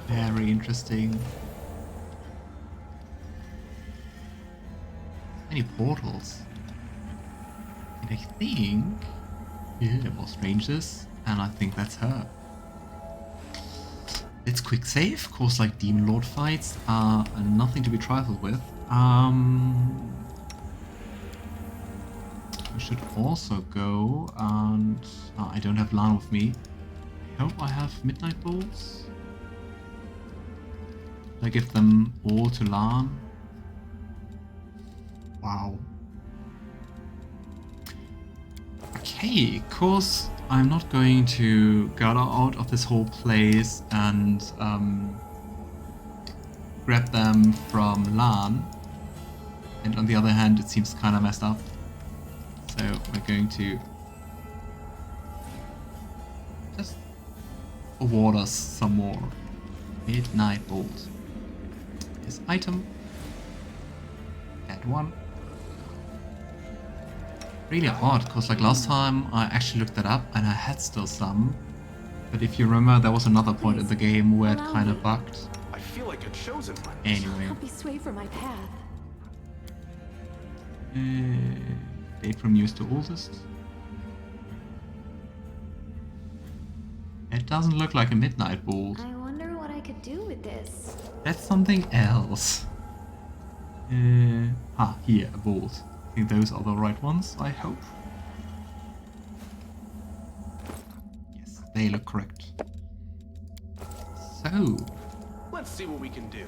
Very interesting. Many portals. And I think... yeah, more strangers. And I think that's her. Let's quick save. Of course, like Demon Lord fights are nothing to be trifled with. We should also go and... I don't have Lann with me. I hope I have Midnight Bolts. Should I give them all to Lann? Wow. Okay, of course I'm not going to get out of this whole place and grab them from Lann. And on the other hand, it seems kind of messed up. So we're going to just award us some more. Midnight Bolt. This item. Add one. Really odd, because like last time I actually looked that up and I had still some. But if you remember, there was another point in the game where it kind of bugged. I feel like a chosen one. Anyway. Help me sway from my path. Date from newest to oldest. It doesn't look like a Midnight Bolt. I wonder what I could do with this. That's something else. Here, a bolt. I think those are the right ones, I hope. Yes, they look correct. So... let's see what we can do.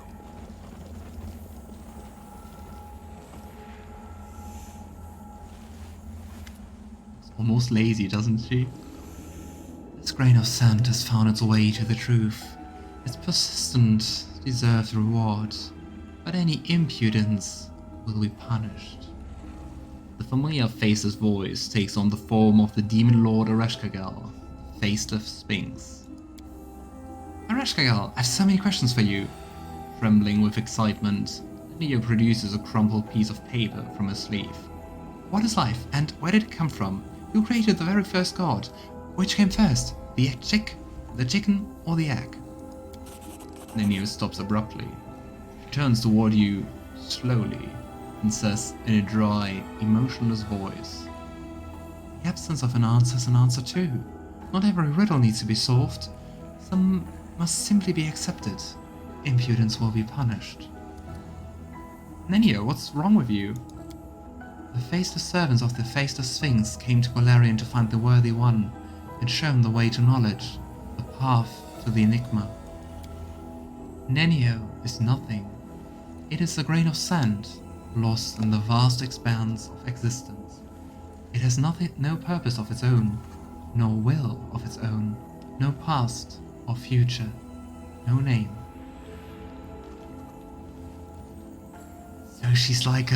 It's almost lazy, doesn't she? This grain of sand has found its way to the truth. Its persistence deserves reward, but any impudence will be punished. The familiar faceless voice takes on the form of the demon lord Areshkagal, faceless Sphinx. Areshkagal, I have so many questions for you. Trembling with excitement, Nenio produces a crumpled piece of paper from his sleeve. What is life, and where did it come from? Who created the very first god? Which came first, the chicken, or the egg? Nenio stops abruptly. She turns toward you slowly and says in a dry, emotionless voice, "The absence of an answer is an answer too. Not every riddle needs to be solved. Some must simply be accepted. Impudence will be punished." Nenio, what's wrong with you? The faceless servants of the faceless Sphinx came to Golarion to find the worthy one and show him the way to knowledge, the path to the enigma. Nenio is nothing. It is a grain of sand, lost in the vast expanse of existence. It has no purpose of its own, no will of its own, no past or future, no name. So she's like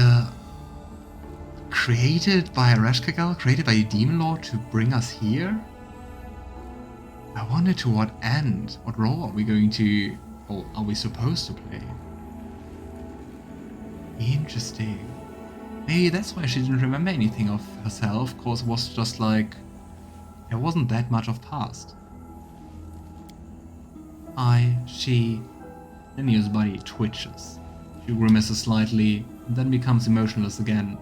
created by Areshkagal, created by a demon lord to bring us here? I wonder to what end, what role are we going to, or are we supposed to play? Interesting. Maybe that's why she didn't remember anything of herself, because it was just like, there wasn't that much of past. She... Nenio's body twitches. She grimaces slightly, and then becomes emotionless again.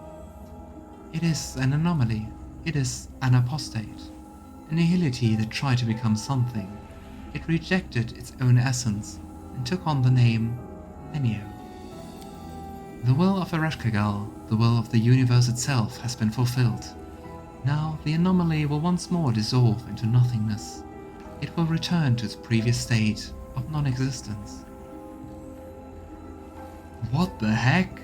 It is an anomaly. It is an apostate. A nihility that tried to become something. It rejected its own essence, and took on the name Nenio. The will of Areshkagal, the will of the universe itself, has been fulfilled. Now the anomaly will once more dissolve into nothingness. It will return to its previous state of non-existence. What the heck?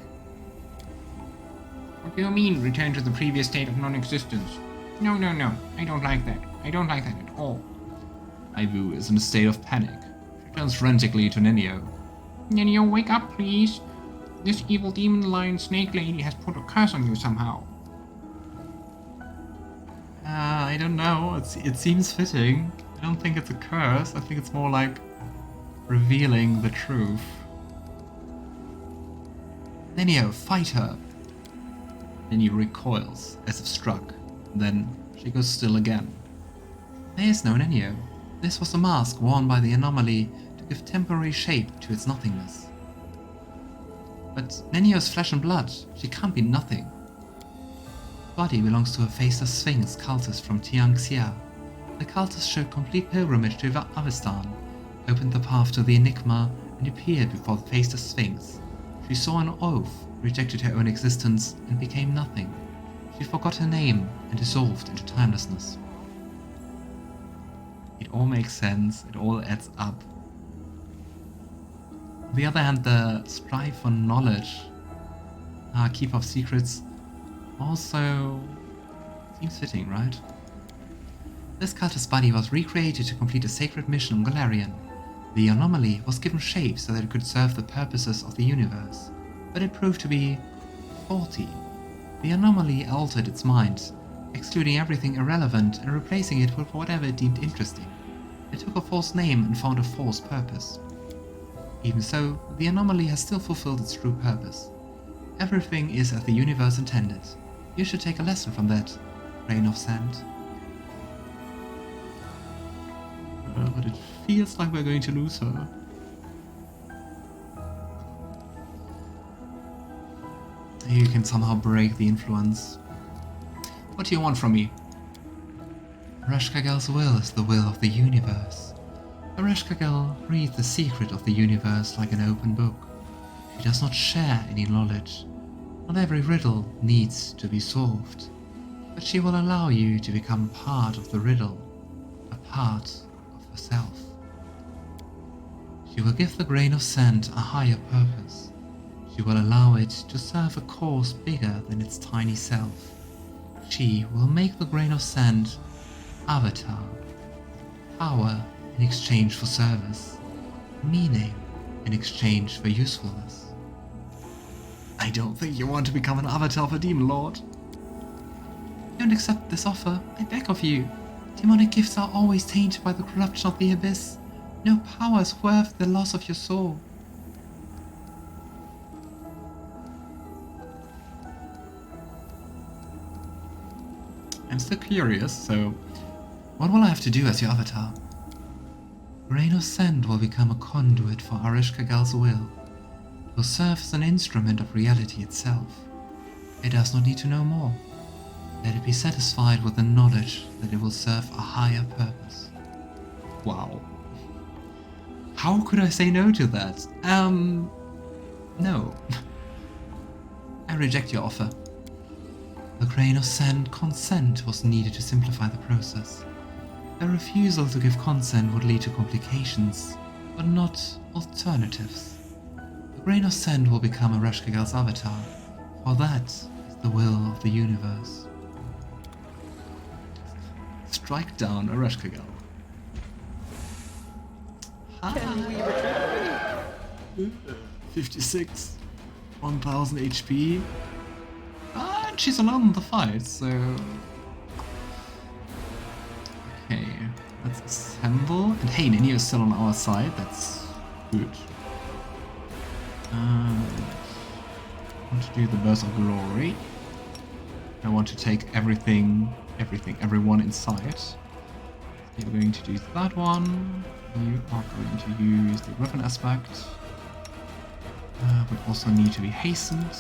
What do you mean, return to the previous state of non-existence? No, I don't like that. I don't like that at all. Ivu is in a state of panic. She turns frantically to Nenio. Nenio, wake up, please. This evil demon lion snake lady has put a curse on you somehow. I don't know. It seems fitting. I don't think it's a curse. I think it's more like revealing the truth. Nenio, fight her! Nenio recoils, as if struck. Then she goes still again. There is no Nenio. This was a mask worn by the anomaly to give temporary shape to its nothingness. But Nenio's flesh and blood, she can't be nothing. Body belongs to a faceless sphinx cultist from Tianxia. The cultist showed complete pilgrimage to Avestan, opened the path to the Enigma, and appeared before the faceless sphinx. She saw an oath, rejected her own existence, and became nothing. She forgot her name and dissolved into timelessness. It all makes sense, it all adds up. On the other hand, the strive for knowledge, keep of secrets, also seems fitting, right? This cultist body was recreated to complete a sacred mission on Golarion. The anomaly was given shape so that it could serve the purposes of the universe, but it proved to be faulty. The anomaly altered its mind, excluding everything irrelevant and replacing it with whatever it deemed interesting. It took a false name and found a false purpose. Even so, the anomaly has still fulfilled its true purpose. Everything is as the universe intended. You should take a lesson from that, grain of sand. But it feels like we're going to lose her. You can somehow break the influence. What do you want from me? Areshkagal's will is the will of the universe. Areshkagal reads the secret of the universe like an open book. She does not share any knowledge. Not every riddle needs to be solved, but she will allow you to become part of the riddle, a part of herself. She will give the grain of sand a higher purpose. She will allow it to serve a cause bigger than its tiny self. She will make the grain of sand avatar, power in exchange for service, meaning in exchange for usefulness. I don't think you want to become an avatar of a demon lord. Don't accept this offer, I beg of you. Demonic gifts are always tainted by the corruption of the abyss. No power is worth the loss of your soul. I'm still curious, so what will I have to do as your avatar? Grain of Sand will become a conduit for Areshkagal's will. It will serve as an instrument of reality itself. It does not need to know more. Let it be satisfied with the knowledge that it will serve a higher purpose. Wow. How could I say no to that? No. I reject your offer. The grain of sand consent was needed to simplify the process. A refusal to give consent would lead to complications, but not alternatives. The grain of sand will become Areshkagal's avatar, for that is the will of the universe. Strike down Areshkagal. 56, 1000 HP. And she's alone in the fight, so... Okay, let's assemble. And hey, Nenio is still on our side, that's good. I want to do the Burst of Glory. I want to take everyone inside. You're going to do that one. You are going to use the Griffin aspect. We also need to be hastened.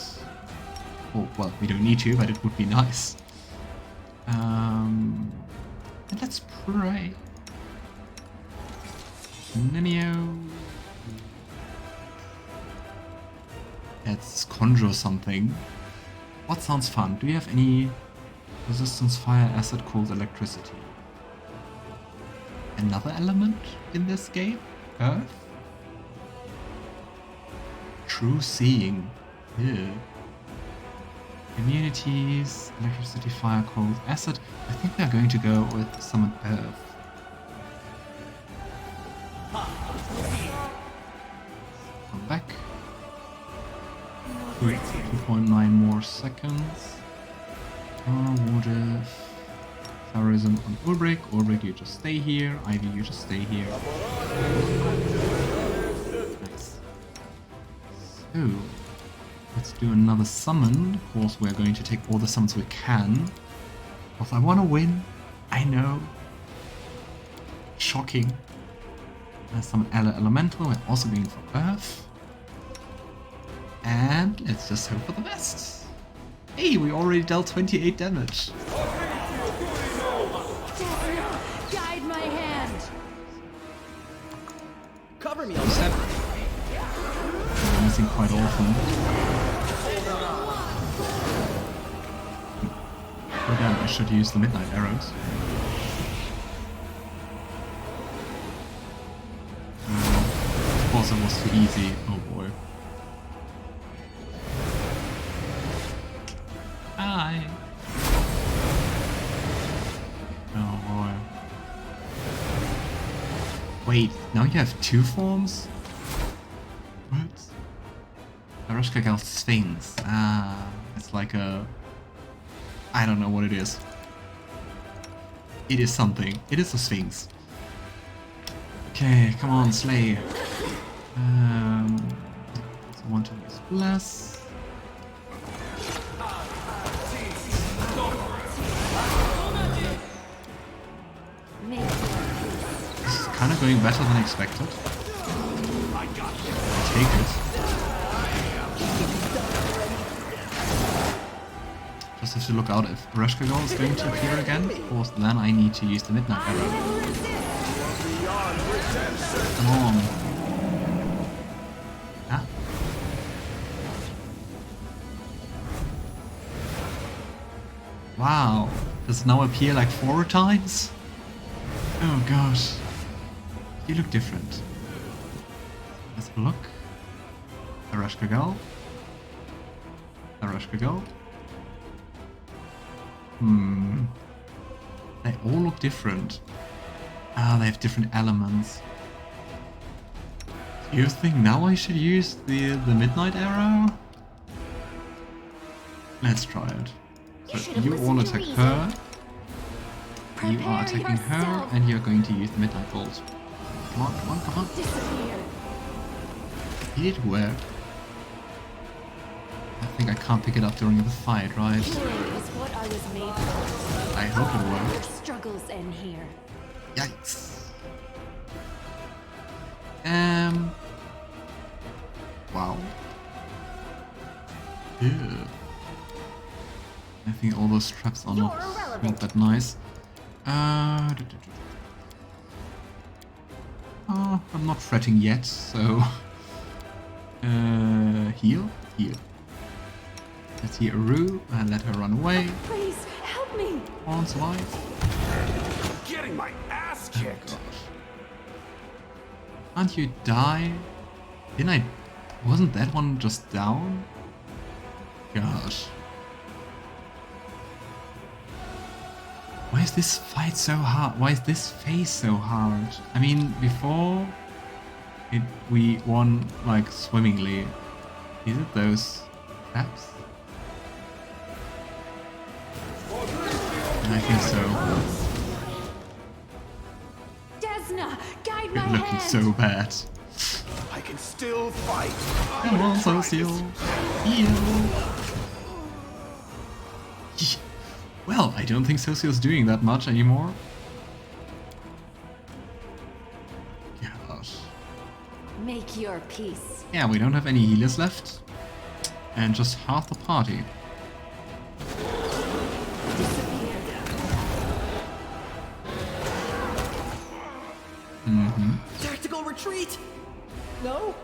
Oh, well, we don't need to, but it would be nice. And let's pray. Nenio. Let's conjure something. What sounds fun? Do you have any resistance fire asset called electricity? Another element in this game? Earth? True seeing. Yeah. Immunities, electricity, fire, cold, acid. I think we are going to go with summon Earth. Come back. 2.9 more seconds. Water. Terrorism on Ulbrig. Ulbrig, you just stay here. Ivy, you just stay here. Nice. So, let's do another summon. Of course, we're going to take all the summons we can. Because I want to win. I know. Shocking. Some elemental. We're also going for earth. And let's just hope for the best. Hey, we already dealt 28 damage. Guide my hand. Cover me. I'm missing quite often. Oh damn, I should use the midnight arrows. Of course it was too easy. Oh boy. Hi. Oh boy. Wait, now you have two forms? What? Areshkagal Sphinx. Ah, it's like a... I don't know what it is. It is something. It is a Sphinx. Okay, come on, slay. So want to use bless. This is kind of going better than expected. I'll take it. Just have to look out if Areshkagal is going to appear again. Of course, then I need to use the midnight arrow. Come on. Ah. Wow. Does it now appear like 4 times? Oh gosh. You look different. Let's have a look. Areshkagal. Areshkagal. They all look different. Ah, they have different elements. Do you think now I should use the midnight arrow? Let's try it. So you all attack her. You are attacking her, and you're going to use the midnight bolt. Come on, come on, come on. Disappear. It worked. I think I can't pick it up during the fight, right? Healing is what I was made for. I hope it Your worked. struggles end here. Yikes. Wow. Yeah. I think all those traps are not that nice. I'm not fretting yet, so... heal? Heal. Let's heal Aru and let her run away. Please, help me! On survive. Getting my ass Oh kicked. gosh. Can't you die? Didn't I... Wasn't that one just down? Gosh. Why is this fight so hard? Why is this phase so hard? I mean, before we won like swimmingly. Is it those traps? I think so. Desna, guide my We're looking hand! so bad. I can still fight. Come on, Sosiel. Heal. Well, I don't think Sosiel's doing that much anymore. Gosh. Make your peace. Yeah, we don't have any healers left. And just half the party. Disappear. Tactical retreat. No.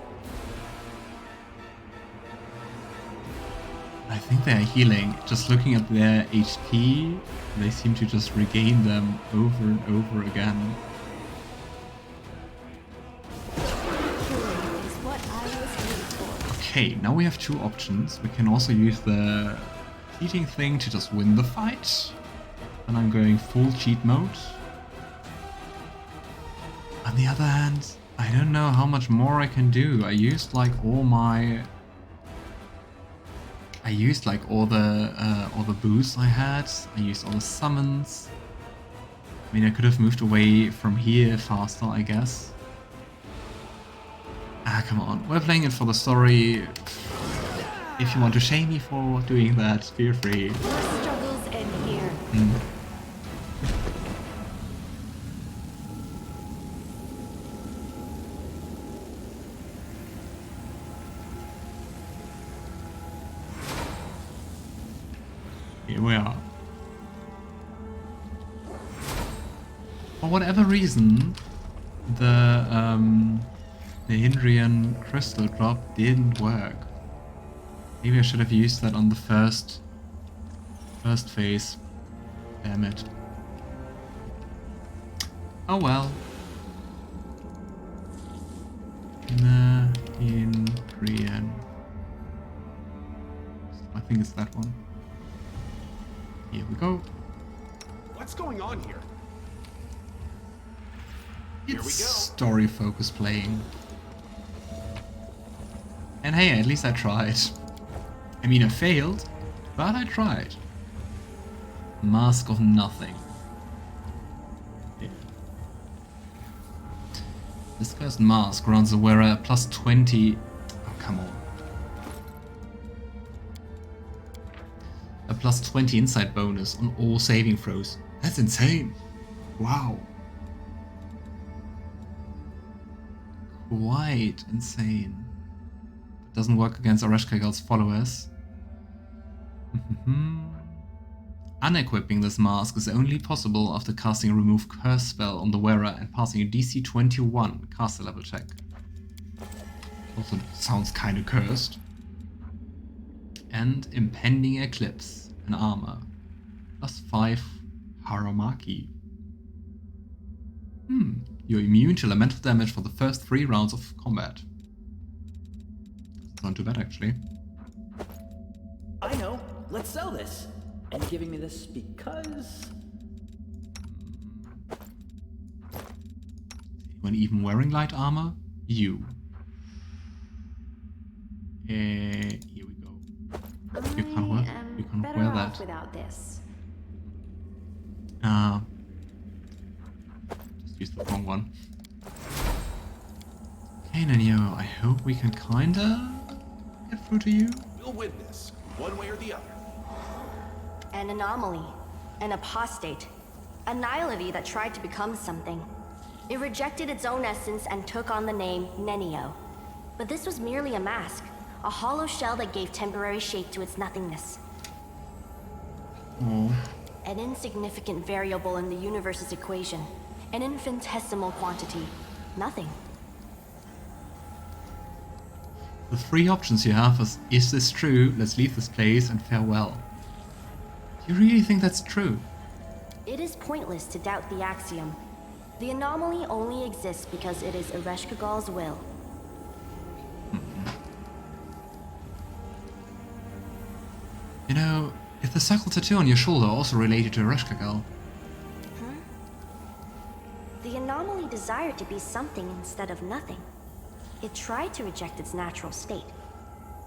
I think they are healing. Just looking at their HP, they seem to just regain them over and over again. Healing is what I was made for. Okay, now we have two options. We can also use the cheating thing to just win the fight. And I'm going full cheat mode. On the other hand, I don't know how much more I can do. I used like all the boosts I had. I used all the summons. I mean, I could have moved away from here faster, I guess. Ah, come on. We're playing it for the story. If you want to shame me for doing that, feel free. Your struggles end here. we are. For whatever reason, the Hindrian crystal drop didn't work. Maybe I should have used that on the first phase. Damn it. Oh well. Hindrian. I think it's that one. Here we go. What's going on here? It's Here we go. story focus playing. And hey, at least I tried. I mean, I failed, but I tried. Mask of Nothing. Yeah. This cursed mask grants the wearer a plus 20. Oh, come on. A plus 20 insight bonus on all saving throws. That's insane. Wow. Quite insane. It doesn't work against Areshkagal's followers. Unequipping this mask is only possible after casting a remove curse spell on the wearer and passing a DC 21 caster level check. Also sounds kinda cursed. And Impending Eclipse and armor. Plus 5 Haramaki. You're immune to elemental damage for the first 3 rounds of combat. That's not too bad, actually. I know. Let's sell this. And you're giving me this because... Anyone even wearing light armor? You. Here we go. You can't wear that. Without this. Just used the wrong one. Okay, Nenio, I hope we can kinda get through to you. We'll win this, one way or the other. An anomaly. An apostate. A nihility that tried to become something. It rejected its own essence and took on the name Nenio. But this was merely a mask. A hollow shell that gave temporary shape to its nothingness. Oh. An insignificant variable in the universe's equation. An infinitesimal quantity. Nothing. The 3 options you have is this true, let's leave this place, and farewell. Do you really think that's true? It is pointless to doubt the axiom. The anomaly only exists because it is Areshkagal's will. You know, if the circle tattoo on your shoulder also related to Areshkagal. The anomaly desired to be something instead of nothing. It tried to reject its natural state.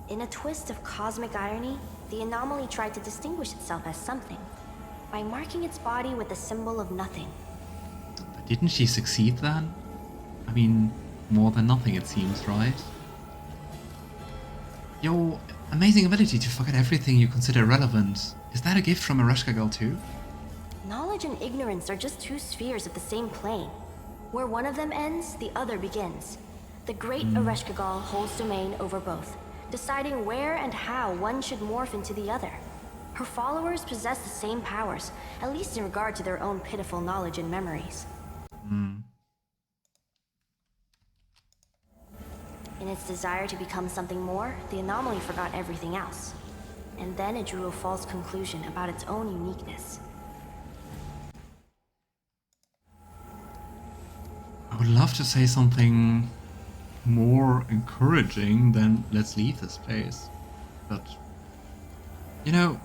In a twist of cosmic irony, the anomaly tried to distinguish itself as something, by marking its body with the symbol of nothing. But didn't she succeed then? I mean, more than nothing it seems, right? Your amazing ability to forget everything you consider relevant, is that a gift from Areshkagal too? Knowledge and ignorance are just 2 spheres of the same plane. Where one of them ends, the other begins. The great Areshkagal holds domain over both, deciding where and how one should morph into the other. Her followers possess the same powers, at least in regard to their own pitiful knowledge and memories. In its desire to become something more, the anomaly forgot everything else. And then it drew a false conclusion about its own uniqueness. I would love to say something more encouraging than let's leave this place. But, you know,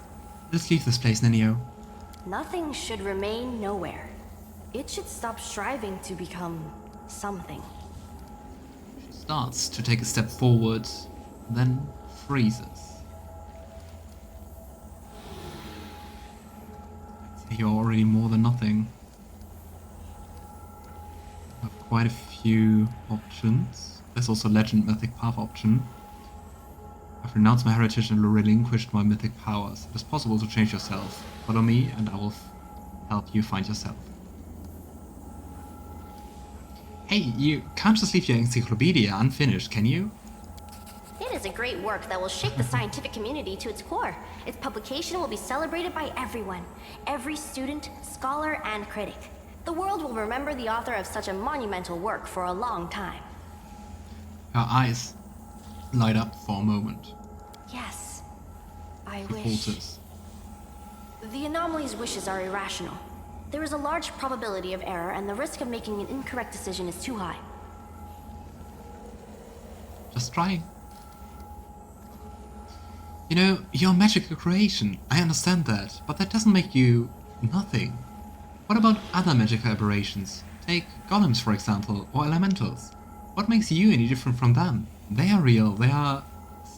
let's leave this place, Nenio. Nothing should remain nowhere. It should stop striving to become something. She starts to take a step forward, then freezes. I'd say you're already more than nothing. I have quite a few options. There's also Legend Mythic Path option. I've renounced my heritage and relinquished my mythic powers. It is possible to change yourself. Follow me and I will help you find yourself. Hey, you can't just leave your encyclopedia unfinished, can you? It is has a great work that will shake the scientific community to its core. Its publication will be celebrated by everyone. Every student, scholar, and critic. The world will remember the author of such a monumental work for a long time. Her eyes light up for a moment. Yes. I She wish... falters. The anomaly's wishes are irrational. There is a large probability of error, and the risk of making an incorrect decision is too high. Just trying. You know, you're a magical creation. I understand that, but that doesn't make you nothing. What about other magical aberrations? Take golems, for example, or elementals. What makes you any different from them? They are real, they are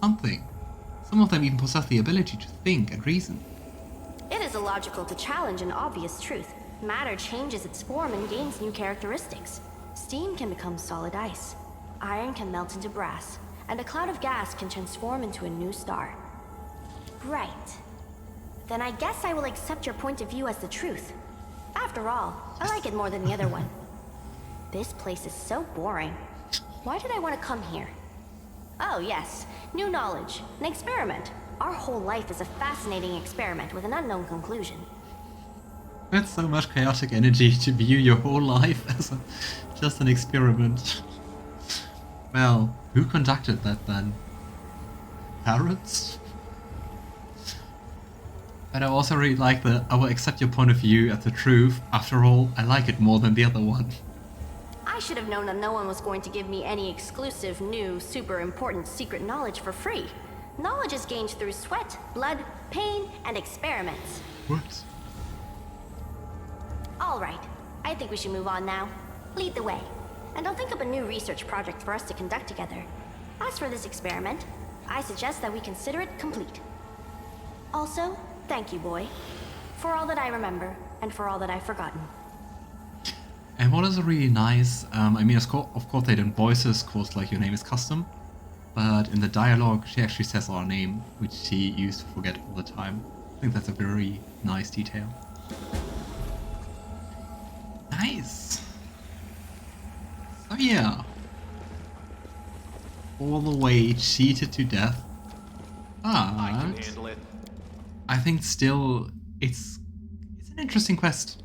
something. Some of them even possess the ability to think and reason. It is illogical to challenge an obvious truth. Matter changes its form and gains new characteristics. Steam can become solid ice. Iron can melt into brass, and a cloud of gas can transform into a new star. Right. Then I guess I will accept your point of view as the truth. After all, I like it more than the other one. This place is so boring. Why did I want to come here? Oh yes, new knowledge, an experiment. Our whole life is a fascinating experiment with an unknown conclusion. That's so much chaotic energy to view your whole life as just an experiment. Well, who conducted that then? Parrots? But I also really like the I will accept your point of view as the truth. After all, I like it more than the other one. I should have known that no one was going to give me any exclusive, new, super important secret knowledge for free. Knowledge is gained through sweat, blood, pain, and experiments. What? All right, I think we should move on now. Lead the way. And I'll think up a new research project for us to conduct together. As for this experiment, I suggest that we consider it complete. Also, thank you, boy, for all that I remember and for all that I've forgotten. And what is really nice, I mean, of course they don't voice this, of course, like your name is custom, but in the dialogue she actually says our name, which she used to forget all the time. I think that's a very nice detail. Nice! So yeah. All the way cheated to death. I can But handle it. I think still it's an interesting quest.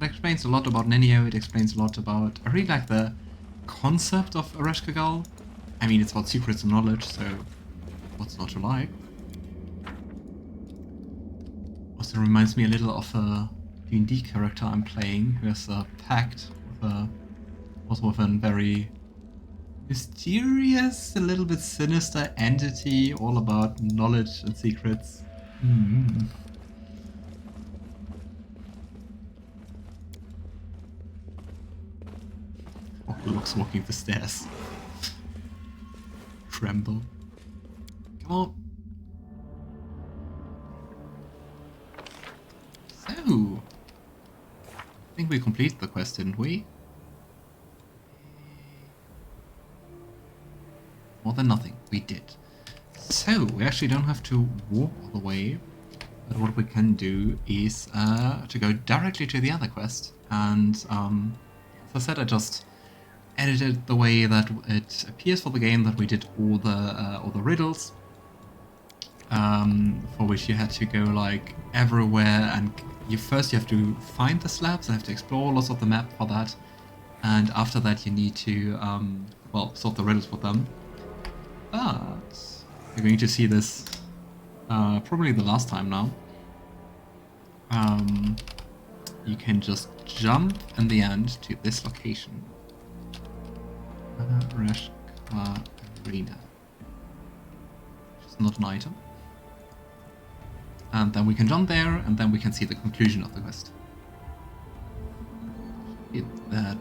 It explains a lot about Nenio, it explains a lot about... I really like the concept of Areshkagal. I mean, it's about secrets and knowledge, so what's not to like? Also reminds me a little of a D&D character I'm playing, who has a pact with a very mysterious, a little bit sinister entity, all about knowledge and secrets. Oh, Locke's walking the stairs. Tremble. Come on. So, I think we completed the quest, didn't we? More than nothing, we did. So, we actually don't have to walk all the way, but what we can do is to go directly to the other quest. And as I said, I just edited the way that it appears for the game, that we did all the riddles, for which you had to go like everywhere, and you have to find the slabs, you have to explore lots of the map for that, and after that you need to solve the riddles with them. But you're going to see this probably the last time now. You can just jump in the end to this location. Areshkagal Arena. Which is not an item. And then we can jump there, and then we can see the conclusion of the quest. Hit that